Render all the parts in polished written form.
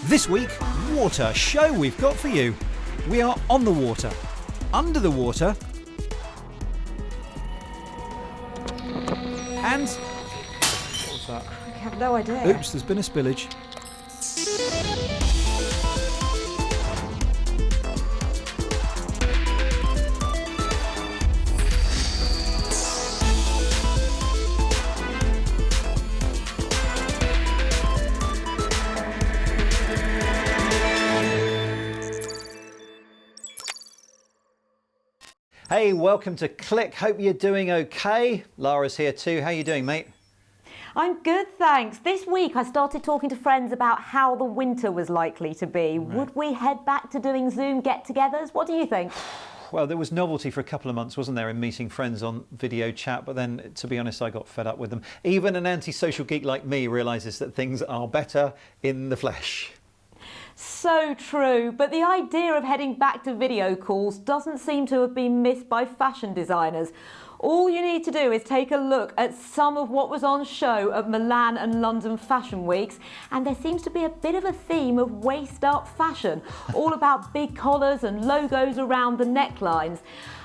This week, what a show we've got for you. We are on the water, under the water, and... what was that? I have no idea. Oops, there's been a spillage. Hey, welcome to Click. Hope you're doing okay. Lara's here too. How you doing, mate? I'm good, thanks. This week I started talking to friends about how the winter was likely to be. Right. Would we head back to doing Zoom get-togethers? What do you think? Well, there was novelty for a couple of months, wasn't there, in meeting friends on video chat, but then, to be honest, I got fed up with them. Even an anti-social geek like me realises that things are better in the flesh. So true, but the idea of heading back to video calls doesn't seem to have been missed by fashion designers. All you need to do is take a look at some of what was on show at Milan and London Fashion Weeks, and there seems to be a bit of a theme of waist-up fashion, all about big collars and logos around the necklines.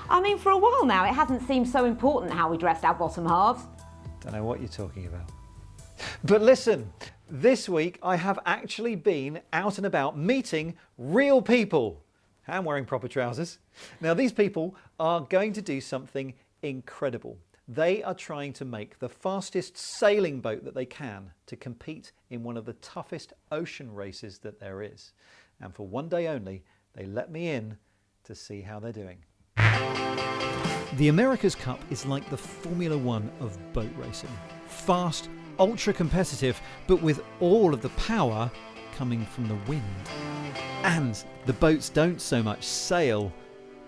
I mean, for a while now, it hasn't seemed so important how we dressed our bottom halves. Don't know what you're talking about. But listen, this week I have actually been out and about meeting real people. I'm wearing proper trousers. Now, these people are going to do something incredible. They are trying to make the fastest sailing boat that they can to compete in one of the toughest ocean races that there is. And for one day only, they let me in to see how they're doing. The America's Cup is like the Formula One of boat racing. Fast, ultra competitive, but with all of the power coming from the wind. And the boats don't so much sail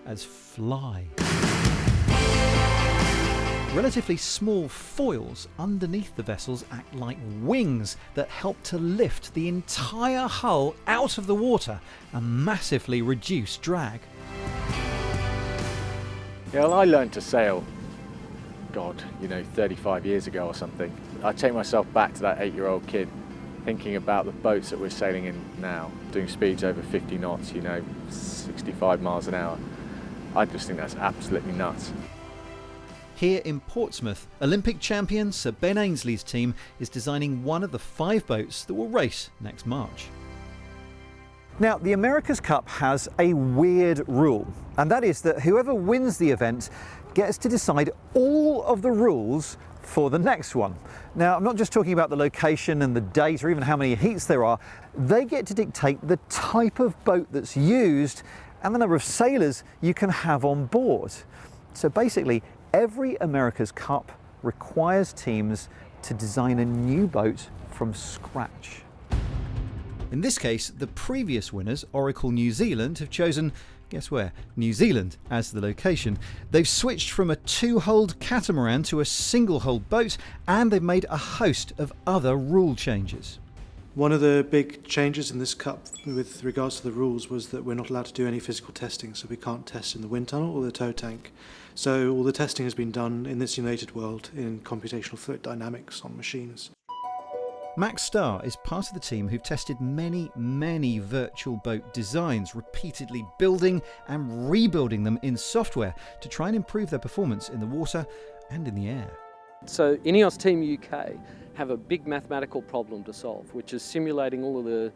as fly. Relatively small foils underneath the vessels act like wings that help to lift the entire hull out of the water and massively reduce drag. Yeah, well, I learned to sail, 35 years ago or something. I take myself back to that 8-year-old kid thinking about the boats that we're sailing in now, doing speeds over 50 knots, 65 miles an hour. I just think that's absolutely nuts. Here in Portsmouth, Olympic champion Sir Ben Ainslie's team is designing one of the 5 boats that will race next March. Now, the America's Cup has a weird rule, and that is that whoever wins the event gets to decide all of the rules for the next one. Now, I'm not just talking about the location and the date or even how many heats there are. They get to dictate the type of boat that's used and the number of sailors you can have on board. So basically, every America's Cup requires teams to design a new boat from scratch. In this case, the previous winners, Oracle New Zealand, have chosen, guess where, New Zealand as the location. They've switched from a 2-hulled catamaran to a single-hulled boat, and they've made a host of other rule changes. One of the big changes in this Cup with regards to the rules was that we're not allowed to do any physical testing, so we can't test in the wind tunnel or the tow tank. So all the testing has been done in the simulated world in computational fluid dynamics on machines. Max Starr is part of the team who've tested many virtual boat designs, repeatedly building and rebuilding them in software to try and improve their performance in the water and in the air. So Ineos Team UK have a big mathematical problem to solve, which is simulating all of the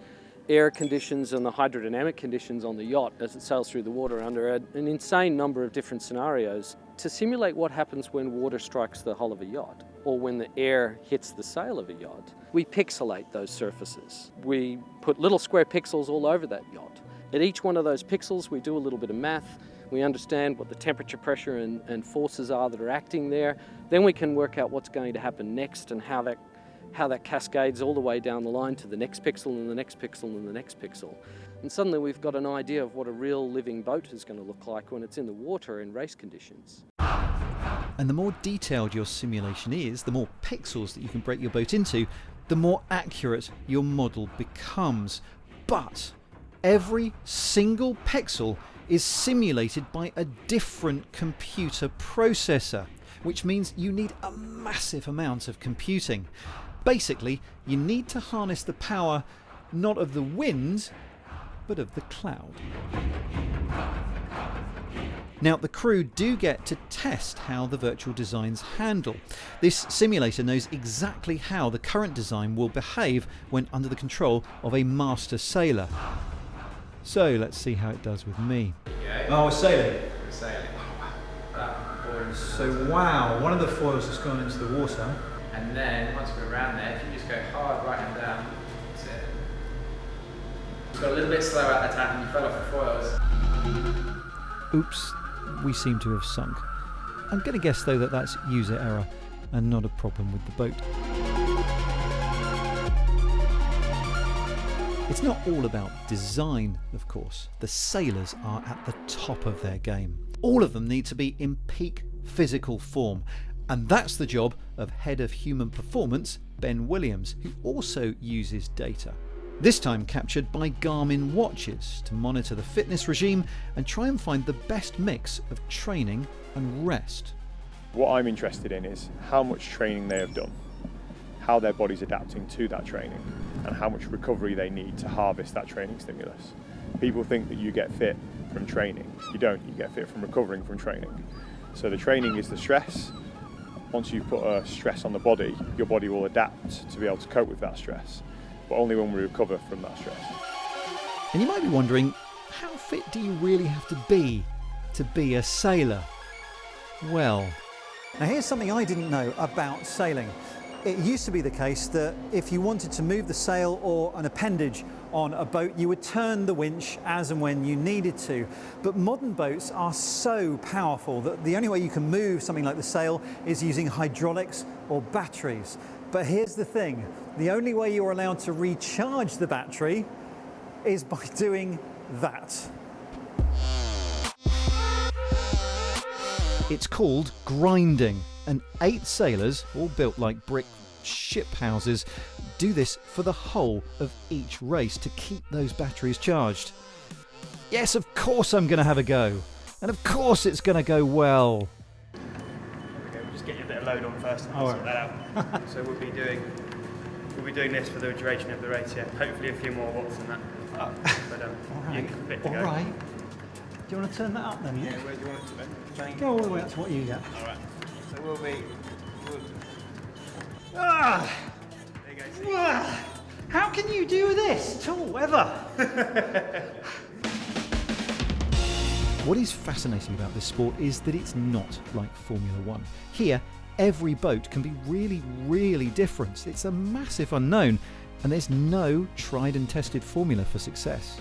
air conditions and the hydrodynamic conditions on the yacht as it sails through the water under an insane number of different scenarios to simulate what happens when water strikes the hull of a yacht or when the air hits the sail of a yacht. We pixelate those surfaces. We put little square pixels all over that yacht. At each one of those pixels, we do a little bit of math. We understand what the temperature, pressure and forces are that are acting there. Then we can work out what's going to happen next and how that cascades all the way down the line to the next pixel and the next pixel and the next pixel. And suddenly we've got an idea of what a real living boat is going to look like when it's in the water in race conditions. And the more detailed your simulation is, the more pixels that you can break your boat into, the more accurate your model becomes. But every single pixel is simulated by a different computer processor, which means you need a massive amount of computing. Basically, you need to harness the power not of the wind, but of the cloud. Now, the crew do get to test how the virtual designs handle. This simulator knows exactly how the current design will behave when under the control of a master sailor. So let's see how it does with me. Oh, we're sailing. We're sailing. So wow, one of the foils has gone into the water. And then once we're around there, if you just go hard right and down, that's it. Just got a little bit slow at that time and you fell off the foils. Oops, we seem to have sunk. I'm going to guess though that that's user error and not a problem with the boat. It's not all about design, of course. The sailors are at the top of their game. All of them need to be in peak physical form, and that's the job of Head of Human Performance, Ben Williams, who also uses data. This time captured by Garmin watches to monitor the fitness regime and try and find the best mix of training and rest. What I'm interested in is how much training they have done, how their body's adapting to that training, and how much recovery they need to harvest that training stimulus. People think that you get fit from training. You don't, you get fit from recovering from training. So the training is the stress. Once you put a stress on the body, your body will adapt to be able to cope with that stress, but only when we recover from that stress. And you might be wondering, how fit do you really have to be a sailor? Well, now here's something I didn't know about sailing. It used to be the case that if you wanted to move the sail or an appendage on a boat, you would turn the winch as and when you needed to. But modern boats are so powerful that the only way you can move something like the sail is using hydraulics or batteries. But here's the thing, the only way you're allowed to recharge the battery is by doing that. It's called grinding, and 8 sailors, all built like brick ship houses, do this for the whole of each race to keep those batteries charged. Yes, of course I'm going to have a go, and of course it's going to go well. Okay, we'll just get a bit of load on first and sort that out. So we'll be doing this for the duration of the race, yeah. Hopefully a few more watts than that. But Alright. you're fit to go. Alright. Do you want to turn that up then? Yeah, where do you want it to be? Go all the way up to what you get. Alright. So we'll be... Ah! There you go. See? Ah! How can you do this at all, ever? What is fascinating about this sport is that it's not like Formula One. Here, every boat can be really, really different. It's a massive unknown, and there's no tried and tested formula for success.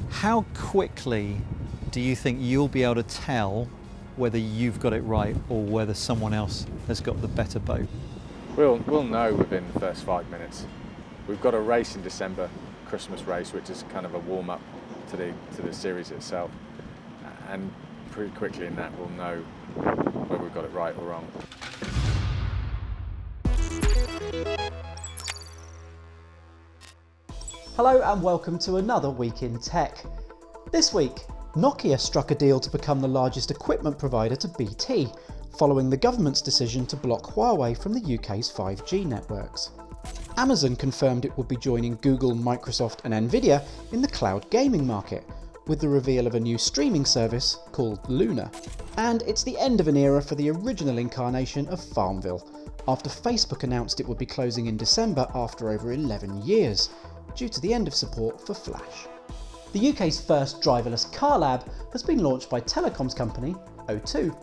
How quickly do you think you'll be able to tell whether you've got it right or whether someone else has got the better boat? We'll know within the first 5 minutes. We've got a race in December, Christmas race, which is kind of a warm-up to the series itself. And pretty quickly in that we'll know whether we've got it right or wrong. Hello and welcome to another Week in Tech. This week, Nokia struck a deal to become the largest equipment provider to BT, following the government's decision to block Huawei from the UK's 5G networks. Amazon confirmed it would be joining Google, Microsoft and Nvidia in the cloud gaming market, with the reveal of a new streaming service called Luna. And it's the end of an era for the original incarnation of Farmville, after Facebook announced it would be closing in December after over 11 years, due to the end of support for Flash. The UK's first driverless car lab has been launched by telecoms company O2.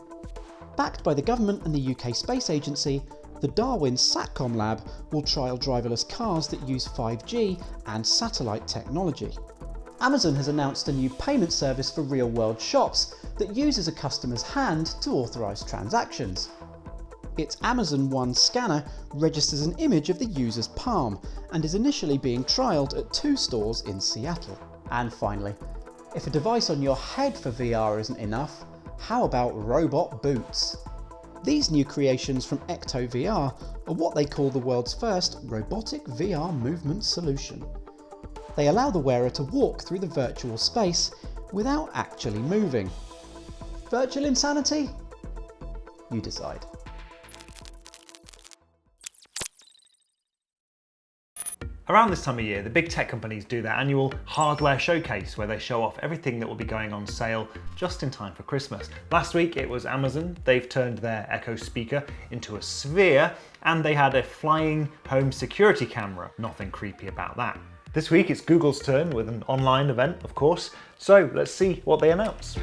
Backed by the government and the UK Space Agency, the Darwin Satcom Lab will trial driverless cars that use 5G and satellite technology. Amazon has announced a new payment service for real-world shops that uses a customer's hand to authorise transactions. Its Amazon One scanner registers an image of the user's palm and is initially being trialled at 2 stores in Seattle. And finally, if a device on your head for VR isn't enough, how about robot boots? These new creations from Ecto VR are what they call the world's first robotic VR movement solution. They allow the wearer to walk through the virtual space without actually moving. Virtual insanity? You decide. Around this time of year, the big tech companies do their annual hardware showcase where they show off everything that will be going on sale just in time for Christmas. Last week it was Amazon. They've turned their Echo speaker into a sphere, and they had a flying home security camera. Nothing creepy about that. This week it's Google's turn with an online event, of course. So let's see what they announce.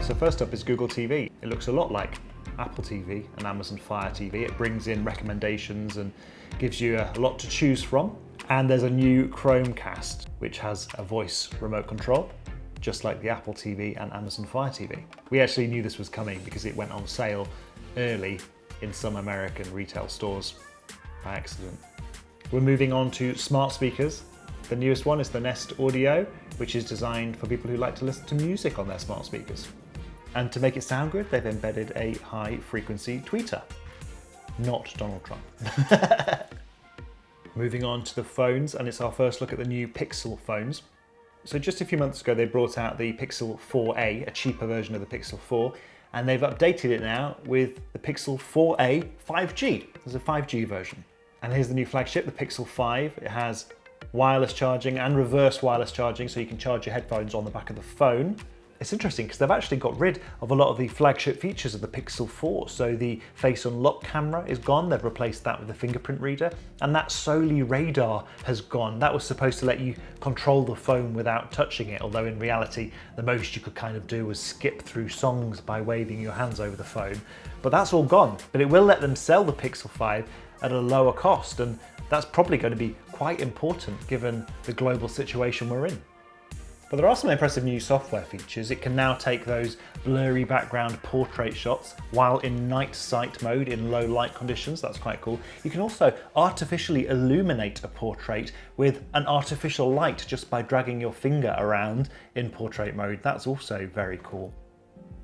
So first up is Google TV. It looks a lot like Apple TV and Amazon Fire TV. It brings in recommendations and gives you a lot to choose from. And there's a new Chromecast, which has a voice remote control, just like the Apple TV and Amazon Fire TV. We actually knew this was coming because it went on sale early in some American retail stores by accident. We're moving on to smart speakers. The newest one is the Nest Audio, which is designed for people who like to listen to music on their smart speakers. And to make it sound good, they've embedded a high-frequency tweeter. Not Donald Trump. Moving on to the phones, and it's our first look at the new Pixel phones. So just a few months ago, they brought out the Pixel 4a, a cheaper version of the Pixel 4, and they've updated it now with the Pixel 4a 5G. There's a 5G version. And here's the new flagship, the Pixel 5. It has wireless charging and reverse wireless charging, so you can charge your headphones on the back of the phone. It's interesting because they've actually got rid of a lot of the flagship features of the Pixel 4. So the face unlock camera is gone. They've replaced that with a fingerprint reader. And that Soli radar has gone. That was supposed to let you control the phone without touching it, although in reality, the most you could kind of do was skip through songs by waving your hands over the phone. But that's all gone. But it will let them sell the Pixel 5 at a lower cost. And that's probably going to be quite important given the global situation we're in. But there are some impressive new software features. It can now take those blurry background portrait shots while in night sight mode in low light conditions. That's quite cool. You can also artificially illuminate a portrait with an artificial light just by dragging your finger around in portrait mode. That's also very cool.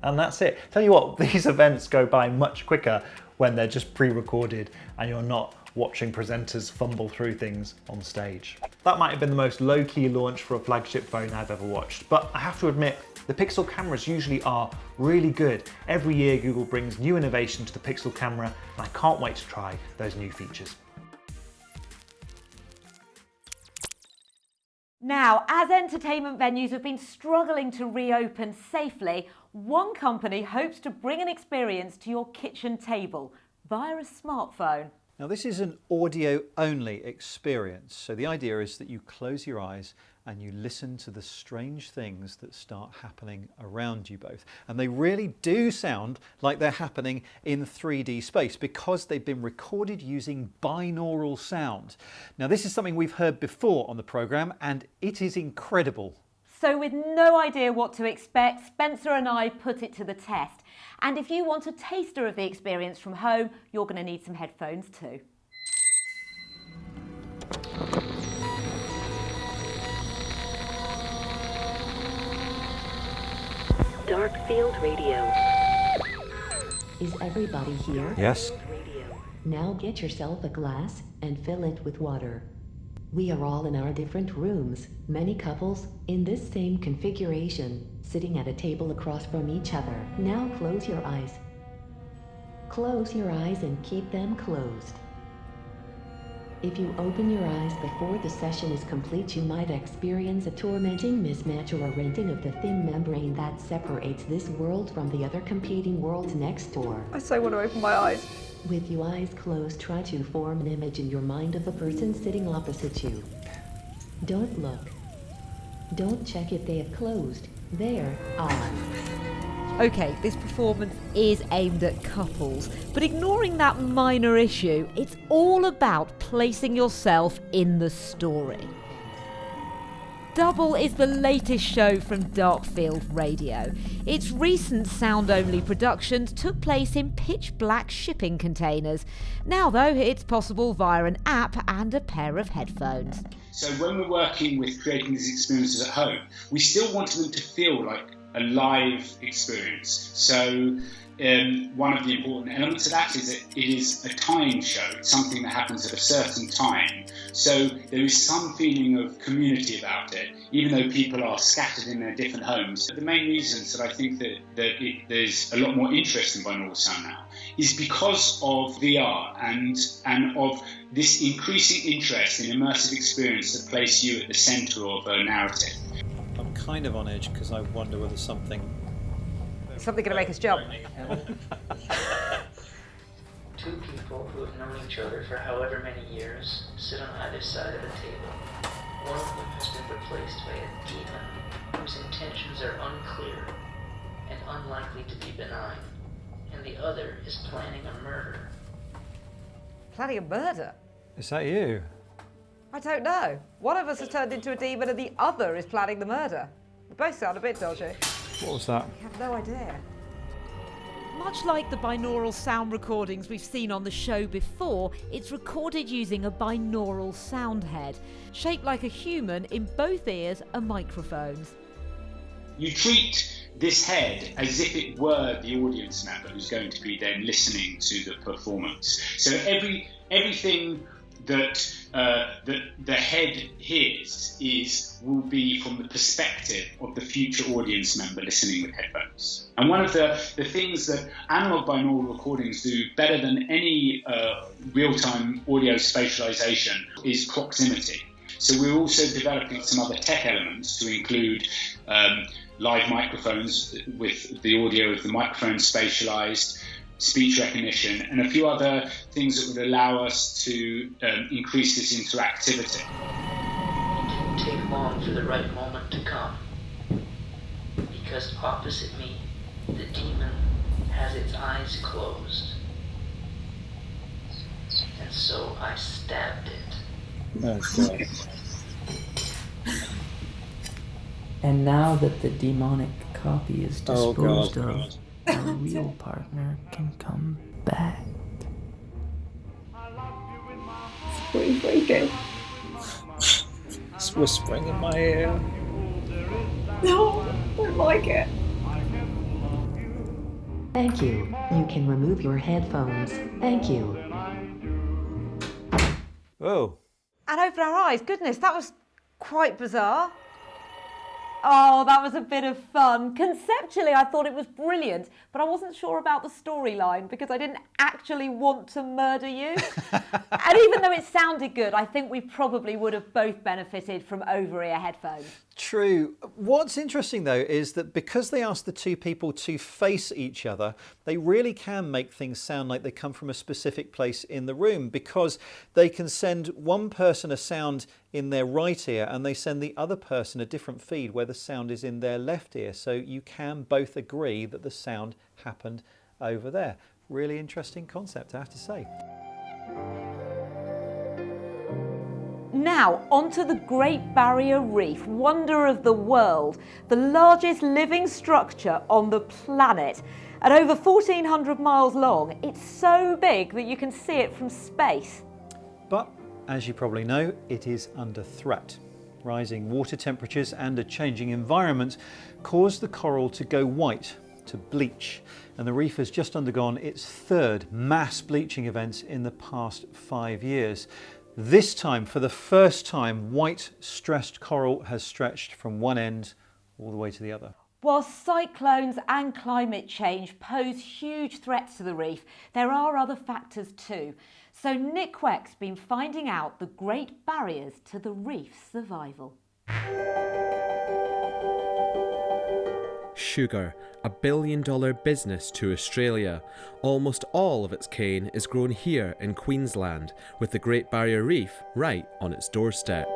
And that's it. Tell you what, these events go by much quicker when they're just pre-recorded and you're not watching presenters fumble through things on stage. That might have been the most low-key launch for a flagship phone I've ever watched, but I have to admit, the Pixel cameras usually are really good. Every year Google brings new innovation to the Pixel camera, and I can't wait to try those new features. Now, as entertainment venues have been struggling to reopen safely, one company hopes to bring an experience to your kitchen table via a smartphone. Now this is an audio-only experience, so the idea is that you close your eyes and you listen to the strange things that start happening around you both. And they really do sound like they're happening in 3D space because they've been recorded using binaural sound. Now this is something we've heard before on the programme and it is incredible. So with no idea what to expect, Spencer and I put it to the test. And if you want a taster of the experience from home, you're going to need some headphones too. Dark Field Radio. Is everybody here? Yes. Now get yourself a glass and fill it with water. We are all in our different rooms, many couples in this same configuration, sitting at a table across from each other. Now close your eyes. Close your eyes and keep them closed. If you open your eyes before the session is complete, you might experience a tormenting mismatch or a rending of the thin membrane that separates this world from the other competing worlds next door. I so want to open my eyes. With your eyes closed, try to form an image in your mind of the person sitting opposite you. Don't look. Don't check if they have closed their eyes. Okay, this performance is aimed at couples, but ignoring that minor issue, it's all about placing yourself in the story. Double is the latest show from Dark Field Radio. Its recent sound-only productions took place in pitch-black shipping containers. Now, though, it's possible via an app and a pair of headphones. So when we're working with creating these experiences at home, we still want them to feel like a live experience. So one of the important elements of that is that it is a time show. It's something that happens at a certain time. So there is some feeling of community about it, even though people are scattered in their different homes. The main reasons that I think that there's a lot more interest in binaural sound now is because of VR and of this increasing interest in immersive experience that place you at the centre of a narrative. I'm kind of on edge because I wonder whether something going to make us jump. Two people who have known each other for however many years sit on either side of a table. One of them has been replaced by a demon whose intentions are unclear and unlikely to be benign, and the other is planning a murder. Planning a murder? Is that you? I don't know. One of us has turned into a demon and the other is planning the murder. We both sound a bit dodgy. What was that? I have no idea. Much like the binaural sound recordings we've seen on the show before, it's recorded using a binaural sound head, shaped like a human. In both ears are microphones. You treat this head as if it were the audience member who's going to be then listening to the performance. So everything that the head hears will be from the perspective of the future audience member listening with headphones. And one of the things that analog binaural recordings do better than any real-time audio spatialization is proximity. So we're also developing some other tech elements to include live microphones with the audio of the microphone spatialized, speech recognition, and a few other things that would allow us to increase this interactivity. It didn't take long for the right moment to come, because opposite me, the demon has its eyes closed. And so I stabbed it. Oh, God. And now that the demonic copy is disposed of, God. our real partner can come back. What are you thinking? It's whispering in my ear. No, I don't like it. Thank you. You can remove your headphones. Thank you. Oh. And open our eyes. Goodness, that was quite bizarre. Oh, that was a bit of fun. Conceptually, I thought it was brilliant, but I wasn't sure about the storyline because I didn't actually want to murder you. And even though it sounded good, I think we probably would have both benefited from over-ear headphones. True. What's interesting though is that because they asked the two people to face each other, they really can make things sound like they come from a specific place in the room, because they can send one person a sound in their right ear and they send the other person a different feed where the sound is in their left ear. So you can both agree that the sound happened over there. Really interesting concept, I have to say. Now, onto the Great Barrier Reef, wonder of the world, the largest living structure on the planet. At over 1,400 miles long, it's so big that you can see it from space. But, as you probably know, it is under threat. Rising water temperatures and a changing environment caused the coral to go white, to bleach. And the reef has just undergone its third mass bleaching event in the past 5 years. This time, for the first time, white stressed coral has stretched from one end all the way to the other. While cyclones and climate change pose huge threats to the reef, there are other factors too. So Nick Weck's been finding out the great barriers to the reef's survival. Sugar, a billion-dollar business to Australia. Almost all of its cane is grown here in Queensland, with the Great Barrier Reef right on its doorstep.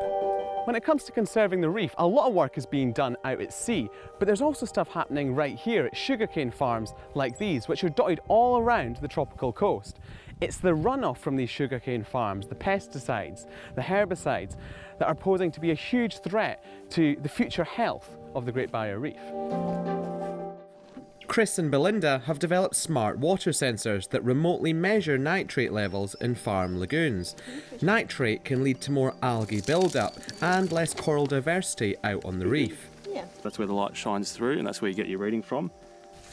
When it comes to conserving the reef, a lot of work is being done out at sea, but there's also stuff happening right here at sugarcane farms like these, which are dotted all around the tropical coast. It's the runoff from these sugarcane farms, the pesticides, the herbicides, that are posing to be a huge threat to the future health of the Great Barrier Reef. Chris and Belinda have developed smart water sensors that remotely measure nitrate levels in farm lagoons. Nitrate can lead to more algae buildup and less coral diversity out on the reef. Yeah. That's where the light shines through, and that's where you get your reading from.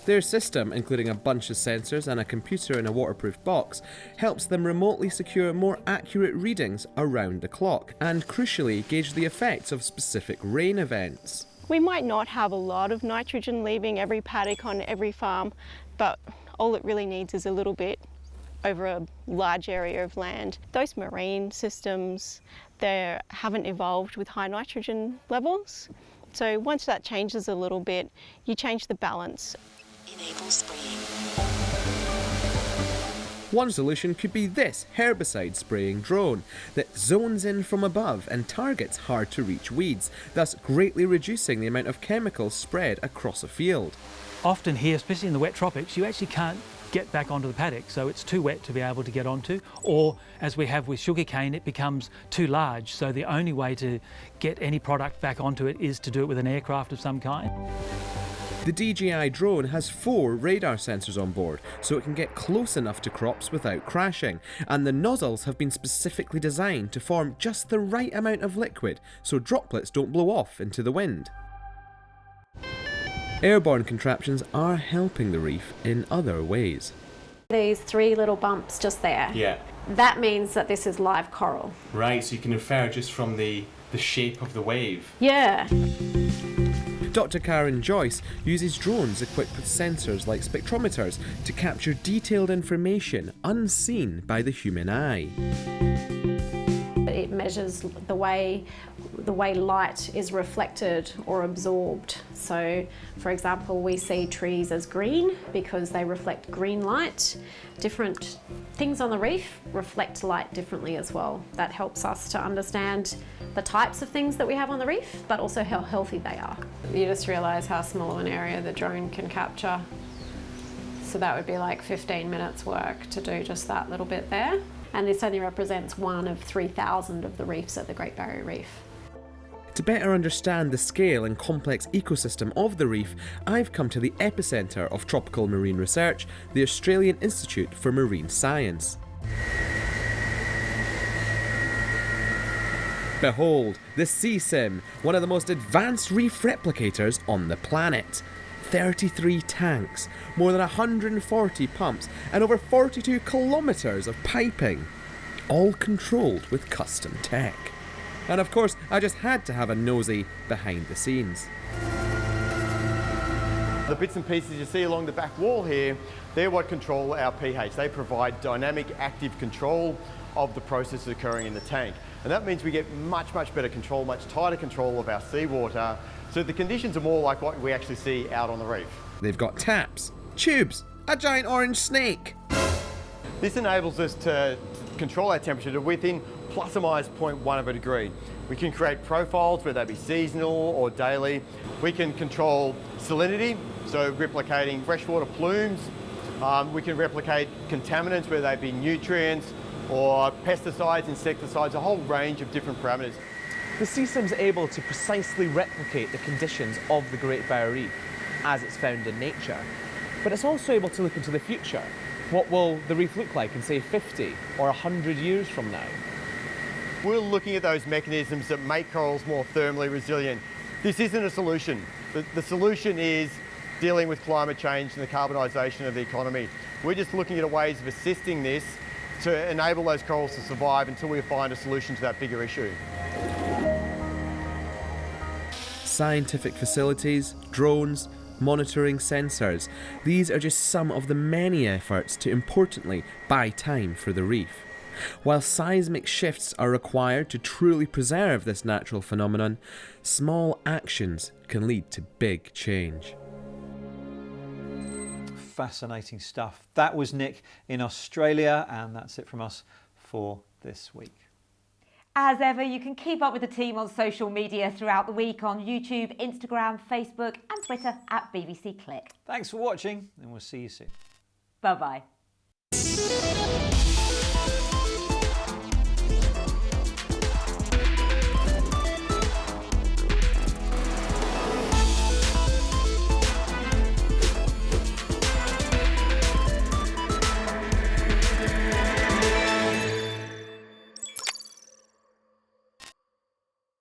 Their system, including a bunch of sensors and a computer in a waterproof box, helps them remotely secure more accurate readings around the clock and, crucially, gauge the effects of specific rain events. We might not have a lot of nitrogen leaving every paddock on every farm, but All it really needs is a little bit over a large area of land. Those marine systems, they haven't evolved with high nitrogen levels. So once that changes a little bit, you change the balance. Enable spraying. One solution could be this herbicide spraying drone that zones in from above and targets hard to reach weeds, thus greatly reducing the amount of chemicals spread across a field. Often here, especially in the wet tropics, you actually can't get back onto the paddock, so it's too wet to be able to get onto, or as we have with sugarcane, it becomes too large, so the only way to get any product back onto it is to do it with an aircraft of some kind. The DJI drone has 4 radar sensors on board, so it can get close enough to crops without crashing, and the nozzles have been specifically designed to form just the right amount of liquid so droplets don't blow off into the wind. Airborne contraptions are helping the reef in other ways. These 3 little bumps just there. Yeah. That means that this is live coral. Right, so you can infer just from the shape of the wave. Yeah. Dr. Karen Joyce uses drones equipped with sensors like spectrometers to capture detailed information unseen by the human eye. It measures the way light is reflected or absorbed. So, for example, we see trees as green because they reflect green light. Different things on the reef reflect light differently as well. That helps us to understand the types of things that we have on the reef, but also how healthy they are. You just realise how small of an area the drone can capture. So that would be like 15 minutes work to do just that little bit there. And this only represents 1 of 3,000 of the reefs at the Great Barrier Reef. To better understand the scale and complex ecosystem of the reef, I've come to the epicentre of tropical marine research, the Australian Institute for Marine Science. Behold, the CSIM, one of the most advanced reef replicators on the planet. 33 tanks, more than 140 pumps, and over 42 kilometres of piping, all controlled with custom tech. And of course, I just had to have a nosy behind the scenes. The bits and pieces you see along the back wall here, they're what control our pH. They provide dynamic, active control of the processes occurring in the tank. And that means we get much better control, much tighter control of our seawater. So the conditions are more like what we actually see out on the reef. They've got taps, tubes, a giant orange snake. This enables us to control our temperature to within plus or minus 0.1 of a degree. We can create profiles, whether they be seasonal or daily. We can control salinity, so replicating freshwater plumes. We can replicate contaminants, whether they be nutrients or pesticides, insecticides, a whole range of different parameters. The CSIM's able to precisely replicate the conditions of the Great Barrier Reef as it's found in nature, but it's also able to look into the future. What will the reef look like in, say, 50 or 100 years from now? We're looking at those mechanisms that make corals more thermally resilient. This isn't a solution. The solution is dealing with climate change and the carbonisation of the economy. We're just looking at ways of assisting this to enable those corals to survive until we find a solution to that bigger issue. Scientific facilities, drones, monitoring sensors. These are just some of the many efforts to importantly buy time for the reef. While seismic shifts are required to truly preserve this natural phenomenon, small actions can lead to big change. Fascinating stuff. That was Nick in Australia, and that's it from us for this week. As ever, you can keep up with the team on social media throughout the week on YouTube, Instagram, Facebook and Twitter at BBC Click. Thanks for watching, and we'll see you soon. Bye-bye.